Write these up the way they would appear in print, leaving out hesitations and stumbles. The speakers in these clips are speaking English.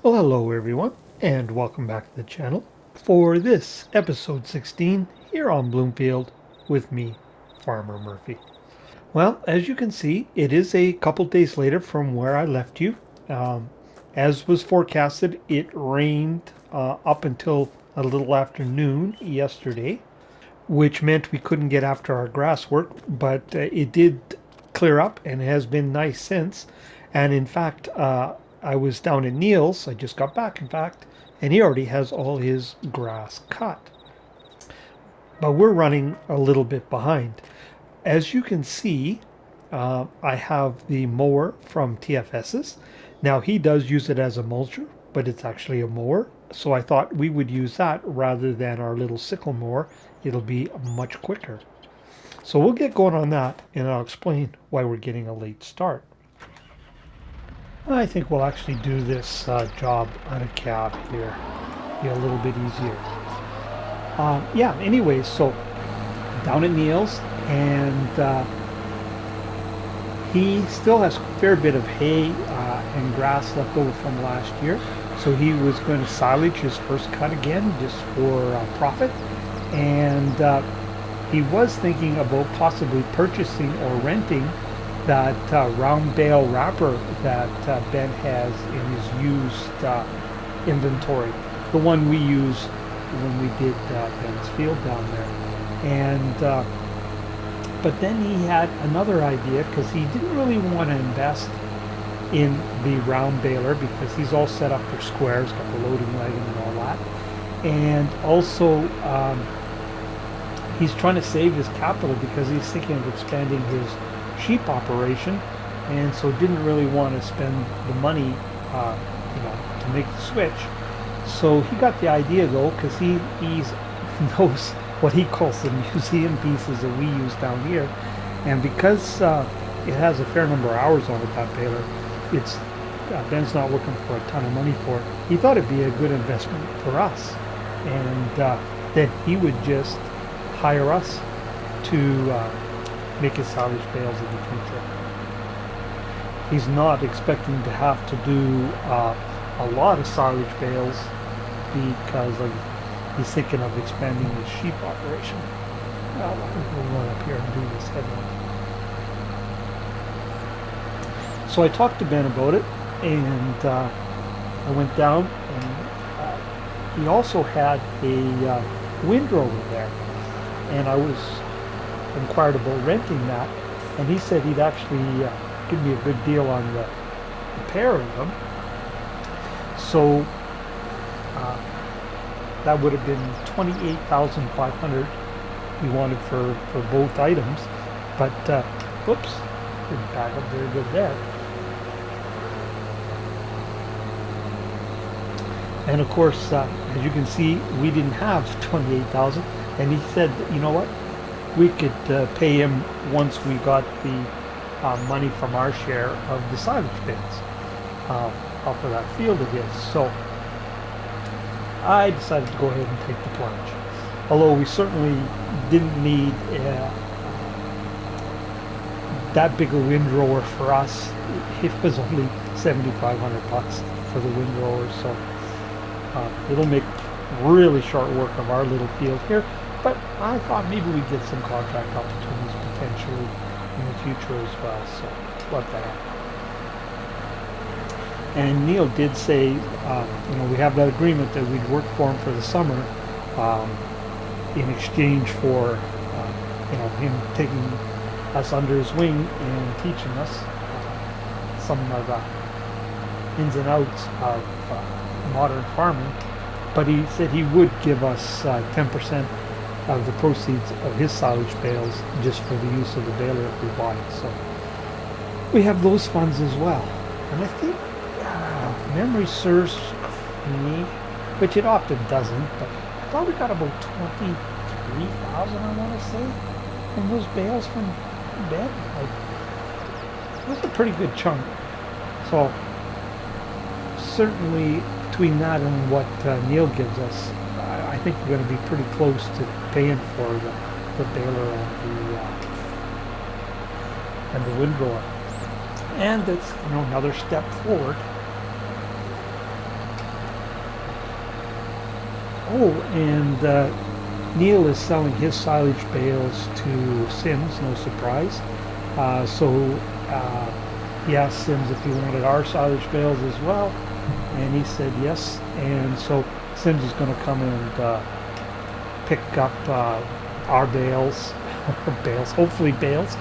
Well, hello everyone, and welcome back to the channel for this episode 16 here on Bloomfield with me, Farmer Murphy. Well, as you can see, it is a couple days later from where I left you. Um, as was forecasted, it rained up until a little after noon yesterday, which meant we couldn't get after our grass work, but it did clear up and has been nice since. And in fact, I was down in Neil's, I just got back, in fact, and he already has all his grass cut. But we're running a little bit behind. As you can see, I have the mower from TFS's. Now he does use it as a mulcher, but it's actually a mower. So I thought we would use that rather than our little sickle mower. It'll be much quicker. So we'll get going on that and I'll explain why we're getting a late start. I think we'll actually do this job on a cab here. Be a little bit easier. Yeah, anyways, so down at Neil's and he still has a fair bit of hay and grass left over from last year. So he was going to silage his first cut again just for profit. And he was thinking about possibly purchasing or renting that round bale wrapper that Ben has in his used inventory. The one we used when we did Ben's field down there. And but then he had another idea because he didn't really want to invest in the round baler because he's all set up for squares, got the loading wagon and all that. And also he's trying to save his capital because he's thinking of expanding his sheep operation, and so didn't really want to spend the money to make the switch. So he got the idea though, because he's knows what he calls the museum pieces that we use down here, and because it has a fair number of hours on it, that baler, it's Ben's not looking for a ton of money for it. He thought it'd be a good investment for us, and then he would just hire us to make his silage bales in the future. He's not expecting to have to do a lot of silage bales because he's thinking of expanding his sheep operation. We'll run up here and do this headline. So I talked to Ben about it, and I went down, and he also had a windrow there, and I was inquired about renting that, and he said he'd actually give me a good deal on the pair of them. So that would have been $28,500 he wanted for both items, but whoops, didn't back up very good there. And of course, as you can see, we didn't have 28,000, and he said, you know what, we could pay him once we got the money from our share of the silage bins off of that field of his. So I decided to go ahead and take the plunge. Although we certainly didn't need that big a windrower for us. It was only $7,500 for the windrower, so it'll make really short work of our little field here. But I thought maybe we'd get some contract opportunities potentially in the future as well. So what the heck. And Neil did say, we have that agreement that we'd work for him for the summer in exchange for, him taking us under his wing and teaching us some of the ins and outs of modern farming. But he said he would give us 10% of the proceeds of his silage bales just for the use of the baler if we bought it. So we have those funds as well. And I think memory serves me, which it often doesn't, but I thought we got about 23,000, I want to say, from those bales from Ben. It was a pretty good chunk. So certainly between that and what Neil gives us, I think we're going to be pretty close to paying for the baler and the windrower. And it's another step forward Oh, and Neil is selling his silage bales to Sims, no surprise. So he asked Sims if he wanted our silage bales as well, and he said yes. And so Sims is going to come and pick up our bales, bales, hopefully bales.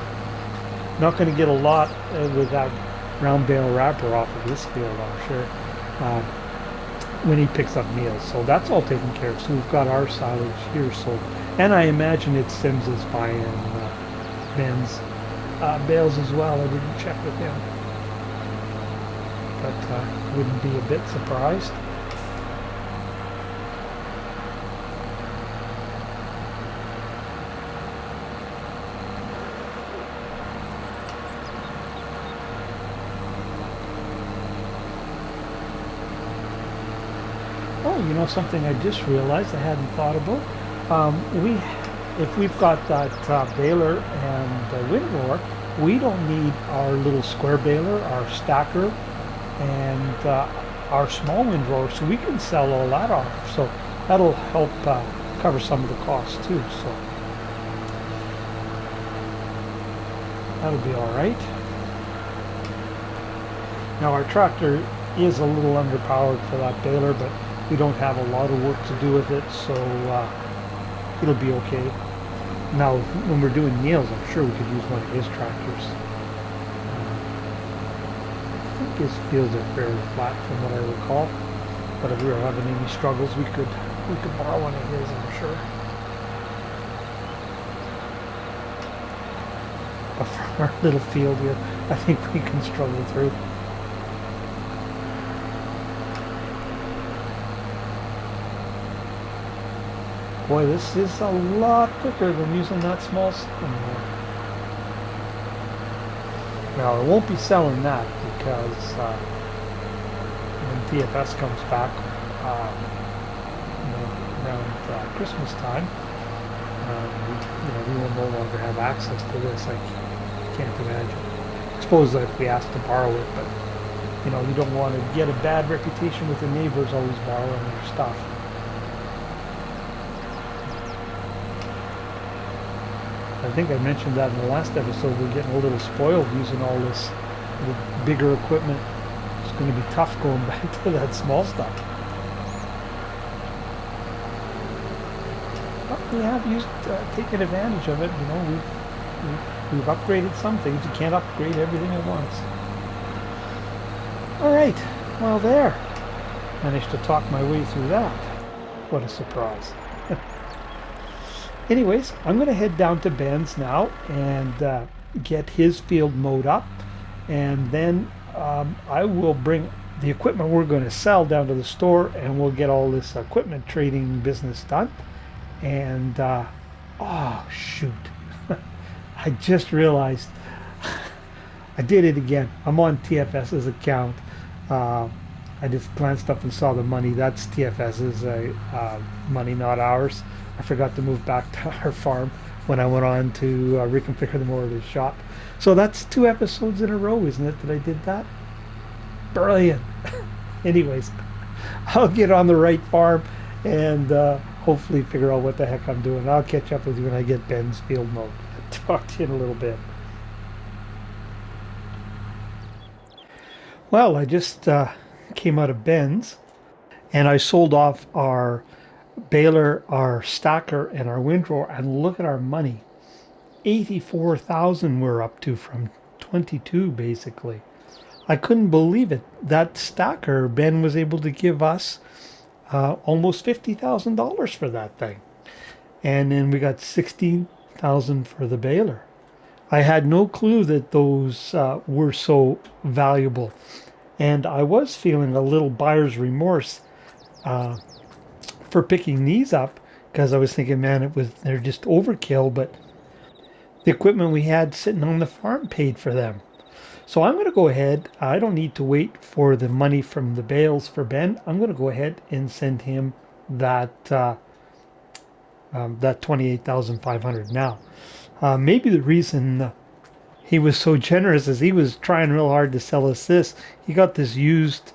Not going to get a lot with that round bale wrapper off of this field, I'm sure, uh, when he picks up meals. So that's all taken care of. So we've got our silage here sold. And I imagine it's Sims is buying Ben's bales as well. I didn't check with him. But wouldn't be a bit surprised. Oh, you know something I just realized I hadn't thought about. If we've got that baler and windrower, we don't need our little square baler, our stacker, and our small windrower, so we can sell all that off. So that'll help cover some of the costs too. So that'll be all right. Now our tractor is a little underpowered for that baler, but we don't have a lot of work to do with it, so it'll be okay. Now, when we're doing Neil's, I'm sure we could use one of his tractors. I think his fields are fairly flat from what I recall, but if we were having any struggles, we could borrow one of his, I'm sure. But for our little field here, I think we can struggle through. Boy, this is a lot quicker than using that small lawnmower. Now, I won't be selling that because when TFS comes back around Christmas time, we will no longer have access to this. I can't imagine. I suppose that if we asked to borrow it, but you don't want to get a bad reputation with the neighbors always borrowing their stuff. I think I mentioned that in the last episode. We're getting a little spoiled using all this bigger equipment. It's going to be tough going back to that small stuff. But we have taken advantage of it. We've upgraded some things. You can't upgrade everything at once. All right. Well, there. Managed to talk my way through that. What a surprise. Anyways, I'm going to head down to Ben's now and get his field mowed up, and then I will bring the equipment we're going to sell down to the store, and we'll get all this equipment trading business done. And oh shoot, I just realized I did it again. I'm on TFS's account. I just glanced up and saw the money. That's TFS's money, not ours. I forgot to move back to our farm when I went on to reconfigure the mower at his shop. So that's 2 episodes in a row, isn't it, that I did that? Brilliant. Anyways, I'll get on the right farm and hopefully figure out what the heck I'm doing. I'll catch up with you when I get Ben's field mowed. Talk to you in a little bit. Well, I just came out of Ben's and I sold off our baler, our stacker, and our windrower, and look at our money. 84,000 we're up to from 22 basically. I couldn't believe it. That stacker, Ben was able to give us almost $50,000 for that thing. And then we got 16,000 for the baler. I had no clue that those were so valuable. And I was feeling a little buyer's remorse for picking these up, because I was thinking, man, they're just overkill, but the equipment we had sitting on the farm paid for them. So I'm going to go ahead. I don't need to wait for the money from the bales for Ben. I'm going to go ahead and send him that that 28,500 now. Maybe the reason he was so generous is he was trying real hard to sell us this. He got this used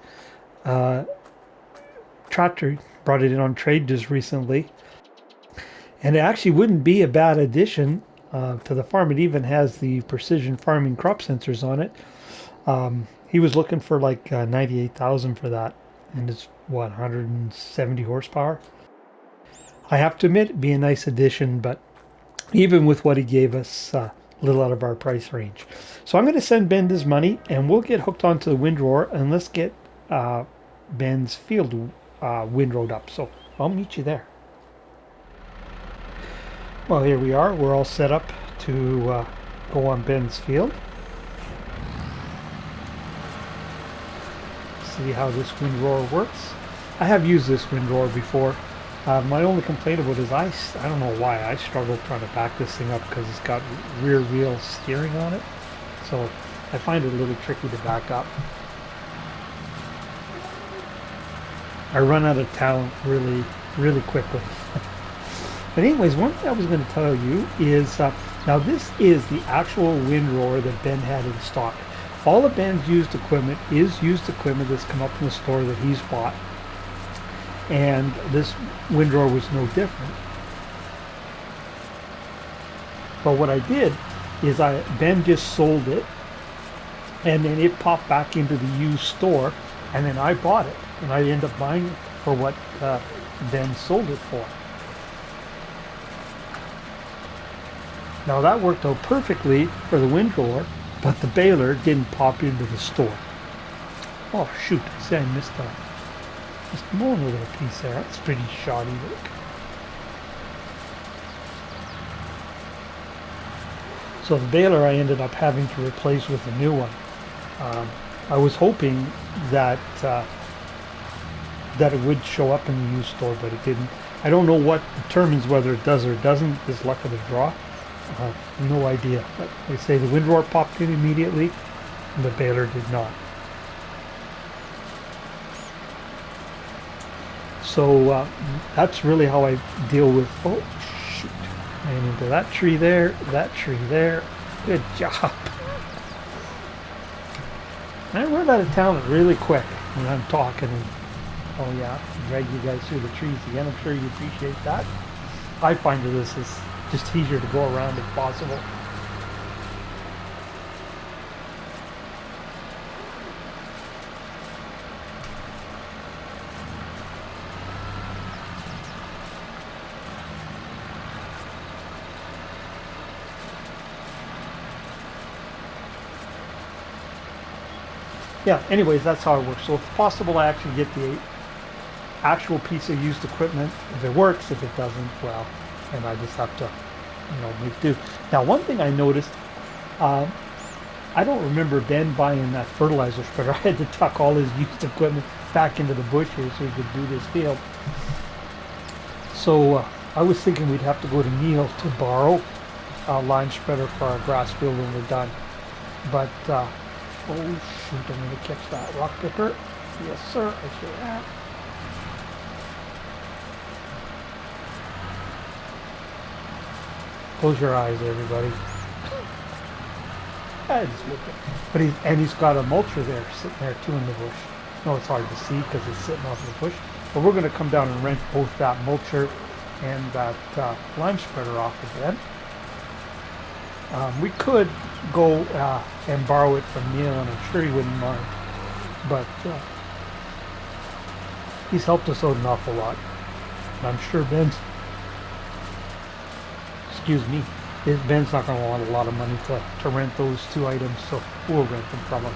tractor brought it in on trade just recently, and it actually wouldn't be a bad addition to the farm. It even has the precision farming crop sensors on it. He was looking for like 98,000 for that, and it's what, 170 horsepower. I have to admit, it'd be a nice addition, but even with what he gave us, a little out of our price range. So I'm going to send Ben his money, and we'll get hooked onto the windrower, and let's get Ben's field windrowed up. So I'll meet you there. Well, here we are. We're all set up to go on Ben's field. See how this windrower works. I have used this windrower before. My only complaint about it is I don't know why I struggle trying to back this thing up because it's got rear wheel steering on it. So I find it a little tricky to back up. I run out of talent really quickly. But anyways, one thing I was going to tell you is, now this is the actual windrower that Ben had in stock. All of Ben's used equipment is used equipment that's come up in the store that he's bought. And this windrower was no different. But what I did is Ben just sold it, and then it popped back into the used store, and then I bought it, and I ended up buying it for what Ben sold it for. Now that worked out perfectly for the windrower, but the baler didn't pop into the store. Oh shoot, see, I missed that. Just more of a little piece there. That's pretty shoddy work. So the baler I ended up having to replace with a new one. I was hoping that that it would show up in the used store, but it didn't. I don't know what determines whether it does or doesn't. Is luck of the draw. No idea. But they say the windrower popped in immediately, and the baler did not. So that's really how I deal with, oh shoot, and into that tree there, good job. I run out of talent really quick when I'm talking, and oh yeah, drag you guys through the trees again. I'm sure you appreciate that. I find that this is just easier to go around if possible. Yeah, anyways, that's how it works. So if possible, I actually get the actual piece of used equipment. If it works, if it doesn't, well, and I just have to, make do. Now, one thing I noticed, I don't remember Ben buying that fertilizer spreader. I had to tuck all his used equipment back into the bush here so he could do this field. So I was thinking we'd have to go to Neil to borrow a line spreader for our grass field when we're done. But oh shoot, I'm going to catch that rock dipper. Yes, sir, I sure am. Close your eyes, everybody. But he's got a mulcher there, sitting there too in the bush. No, it's hard to see because it's sitting off the bush. But we're going to come down and rent both that mulcher and that lime spreader off again. We could go and borrow it from Neil, and I'm sure he wouldn't mind. But he's helped us out an awful lot. And I'm sure Ben's not going to want a lot of money to rent those two items, so we'll rent them from him.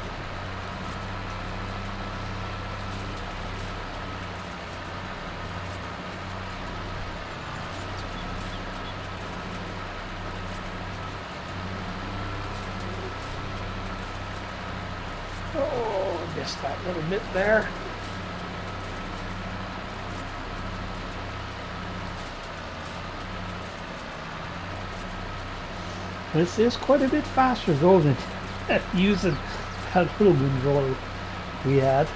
Oh, missed that little bit there. This is quite a bit faster though than using that little windrower we had.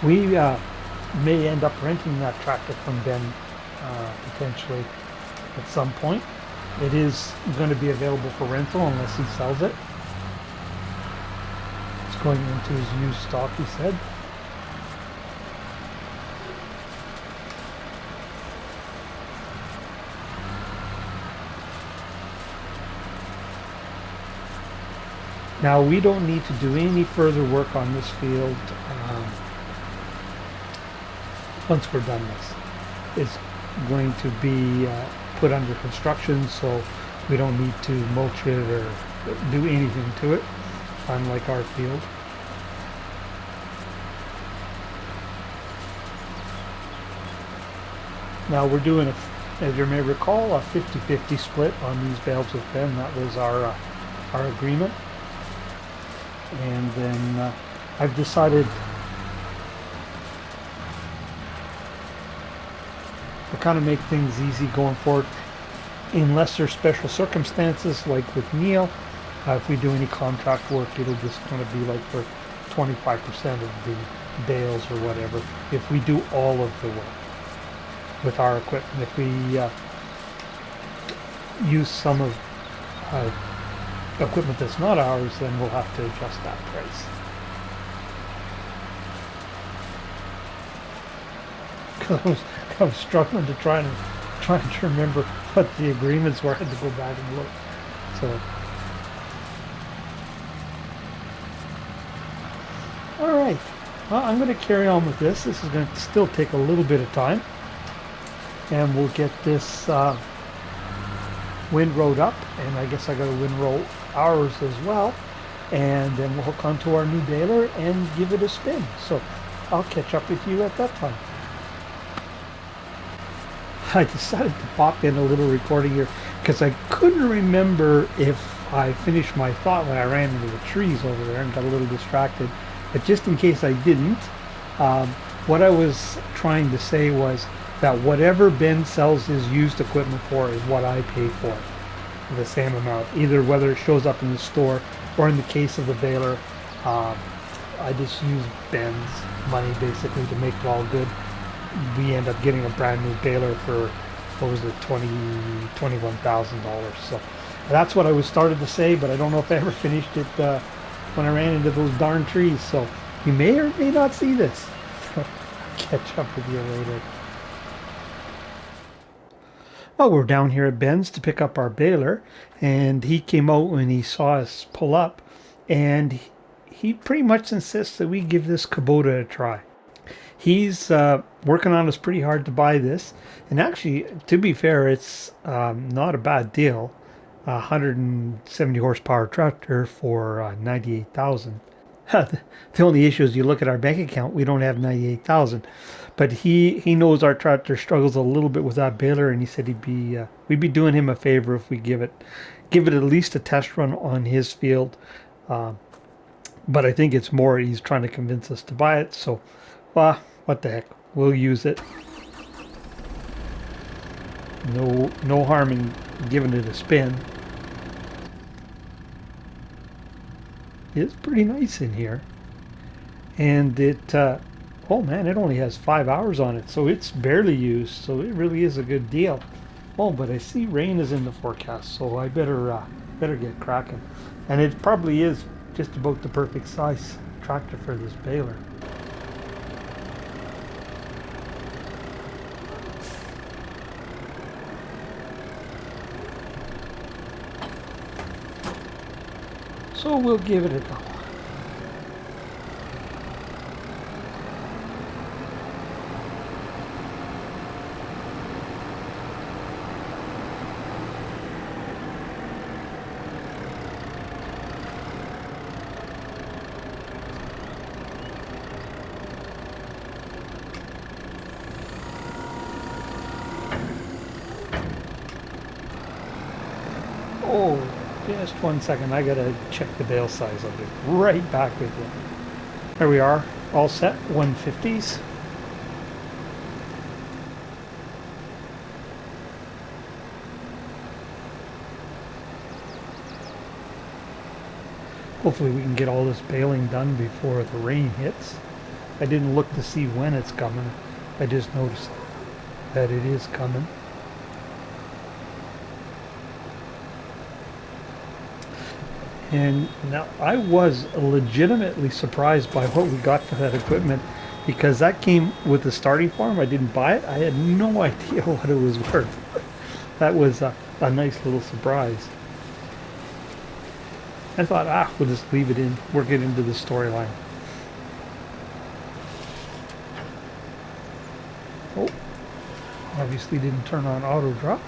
We may end up renting that tractor from Ben potentially at some point. It is going to be available for rental unless he sells it. It's going into his used stock, he said. Now, we don't need to do any further work on this field once we're done this. It's going to be put under construction, so we don't need to mulch it or do anything to it, unlike our field. Now we're doing, as you may recall, a 50-50 split on these bales with Ben. That was our agreement. And then I've decided to kind of make things easy going forward, unless there's special circumstances like with Neil. If we do any contract work, it'll just kind of be like for 25% of the bales or whatever, if we do all of the work with our equipment. If we use some of equipment that's not ours, then we'll have to adjust that price. Because I was struggling to try to remember what the agreements were. I had to go back and look. So, all right. Well, I'm going to carry on with this. This is going to still take a little bit of time, and we'll get this windrowed up, and I guess I got to windrow ours as well, and then we'll hook onto our new baler and give it a spin. So I'll catch up with you at that time. I decided to pop in a little recording here because I couldn't remember if I finished my thought when I ran into the trees over there and got a little distracted. But just in case I didn't, what I was trying to say was that whatever Ben sells his used equipment for is what I pay for, the same amount, either whether it shows up in the store or in the case of the baler. I just use Ben's money basically to make it all good. We end up getting a brand new baler for, what was it, $21,000. So that's what I was started to say, but I don't know if I ever finished it when I ran into those darn trees. So you may or may not see this. Catch up with you later. Well, we're down here at Ben's to pick up our baler, and he came out when he saw us pull up, and he pretty much insists that we give this Kubota a try. He's working on us pretty hard to buy this, and actually, to be fair, it's not a bad deal. 170 horsepower tractor for 98,000. The only issue is you look at our bank account, we don't have 98,000. But he knows our tractor struggles a little bit with that baler, and he said we'd be doing him a favor if we give it at least a test run on his field. But I think it's more he's trying to convince us to buy it. So, what the heck? We'll use it. No harm in giving it a spin. It's pretty nice in here, and it. Oh man, it only has 5 hours on it, so it's barely used. So it really is a good deal. Oh, but I see rain is in the forecast, so I better get cracking. And it probably is just about the perfect size tractor for this baler. So we'll give it a go. Oh, just 1 second. I gotta check the bale size. I'll be right back with you. There we are, all set. 150s. Hopefully we can get all this baling done before the rain hits. I didn't look to see when it's coming. I just noticed that it is coming. And now I was legitimately surprised by what we got for that equipment because that came with the starting farm. I didn't buy it. I had no idea what it was worth. That was a nice little surprise. I thought, we'll just leave it in, work it into the storyline. Oh, obviously didn't turn on auto drop.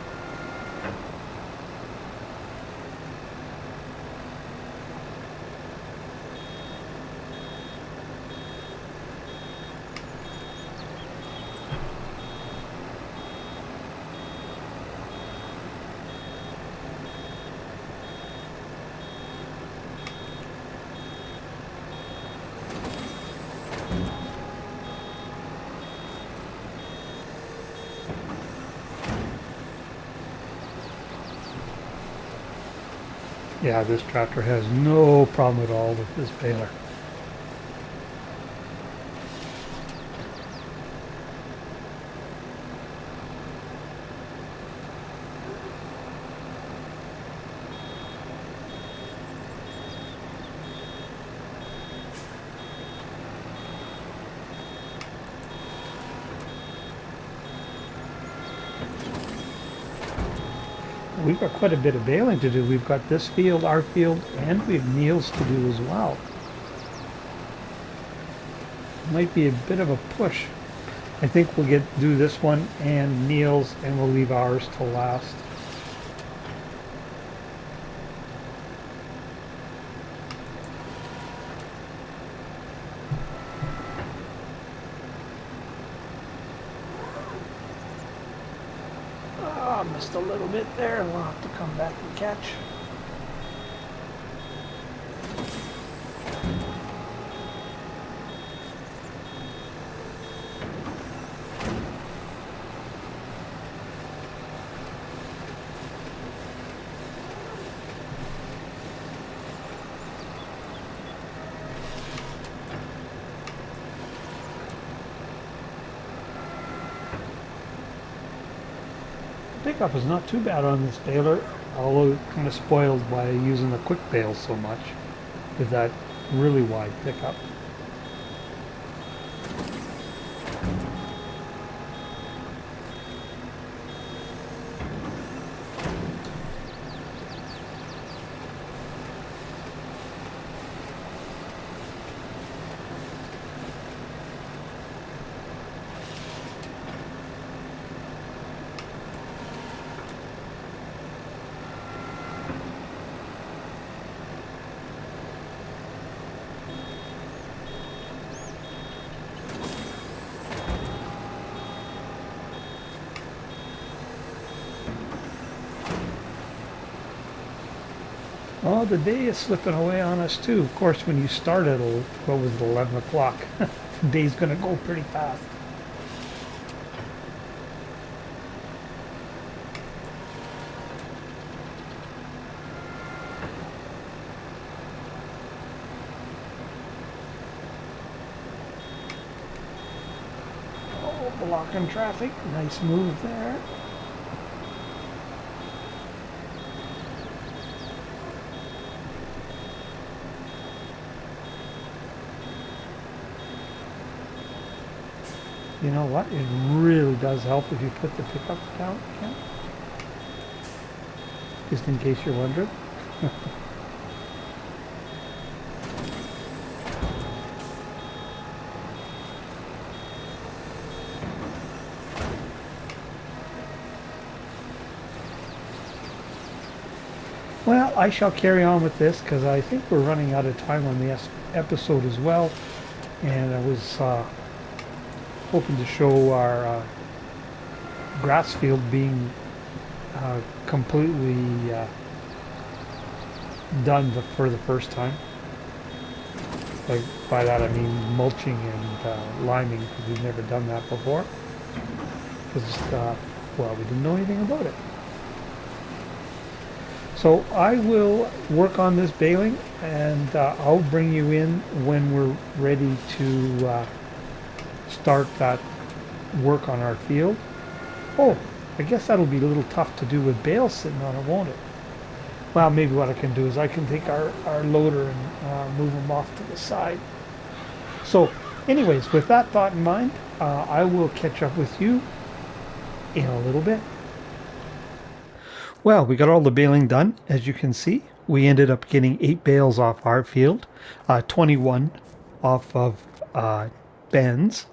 Yeah, this tractor has no problem at all with this baler. We've got quite a bit of baling to do. We've got this field, our field, and we have Neil's to do as well. Might be a bit of a push. I think we'll do this one and Neil's, and we'll leave ours to last. Missed a little bit there. We'll have to come back and catch. Pickup is not too bad on this baler, although kind of spoiled by using the quick bales so much with that really wide pickup. Oh, the day is slipping away on us too. Of course, when you start at, what was it, 11 o'clock, the day's going to go pretty fast. Oh, blocking traffic. Nice move there. You know what? It really does help if you put the pickup down, Ken. Just in case you're wondering. Well, I shall carry on with this because I think we're running out of time on the episode as well. And I was hoping to show our grass field being completely done for the first time. Like, by that I mean mulching and liming, because we've never done that before. Because, well, we didn't know anything about it. So I will work on this baling, and I'll bring you in when we're ready to start that work on our field. Oh, I guess that'll be a little tough to do with bales sitting on it, won't it? Well, maybe what I can do is I can take our loader and move them off to the side. So anyways, with that thought in mind, I will catch up with you in a little bit. Well, we got all the baling done. As you can see, we ended up getting 8 bales off our field, 21 off of Ben's.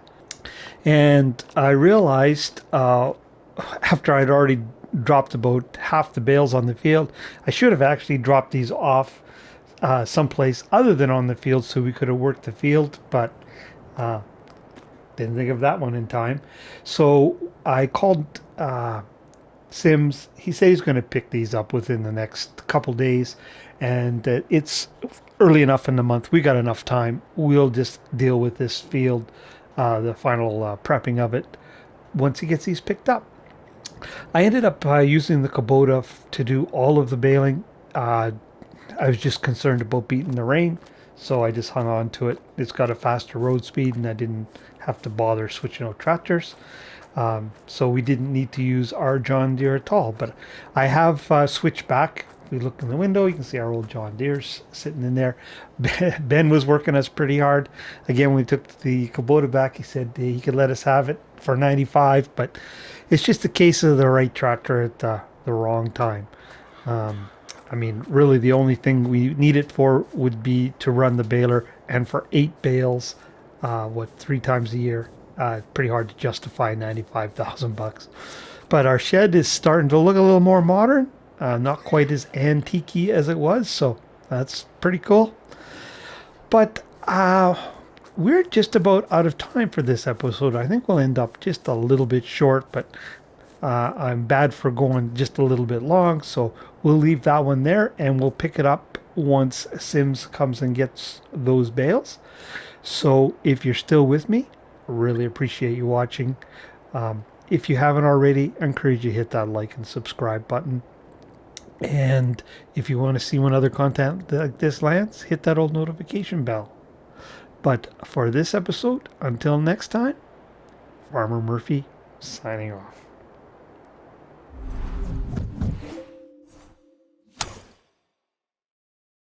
And I realized after I'd already dropped about half the bales on the field, I should have actually dropped these off someplace other than on the field so we could have worked the field, but uh, didn't think of that one in time. So I called Sims. He said he's going to pick these up within the next couple days, and it's early enough in the month. We got enough time. We'll just deal with this field, the final prepping of it, once he gets these picked up. I ended up using the Kubota to do all of the baling. Uh, I was just concerned about beating the rain, so I just hung on to it. It's got a faster road speed, and I didn't have to bother switching out tractors. So we didn't need to use our John Deere at all. But I have switched back. If we look in the window, you can see our old John Deere's sitting in there. Ben was working us pretty hard. Again, when we took the Kubota back, he said he could let us have it for 95, but it's just a case of the right tractor at the wrong time. Um, I mean, really, the only thing we need it for would be to run the baler, and for 8 bales, what, 3 times a year. Pretty hard to justify 95,000 bucks. But our shed is starting to look a little more modern, not quite as antique as it was, so that's pretty cool. But we're just about out of time for this episode. I think we'll end up just a little bit short, but I'm bad for going just a little bit long, so we'll leave that one there and we'll pick it up once Sims comes and gets those bales. So if you're still with me, really appreciate you watching. If you haven't already, I encourage you to hit that like and subscribe button. And if you want to see when other content like this lands, hit that old notification bell. But for this episode, until next time, Farmer Murphy signing off.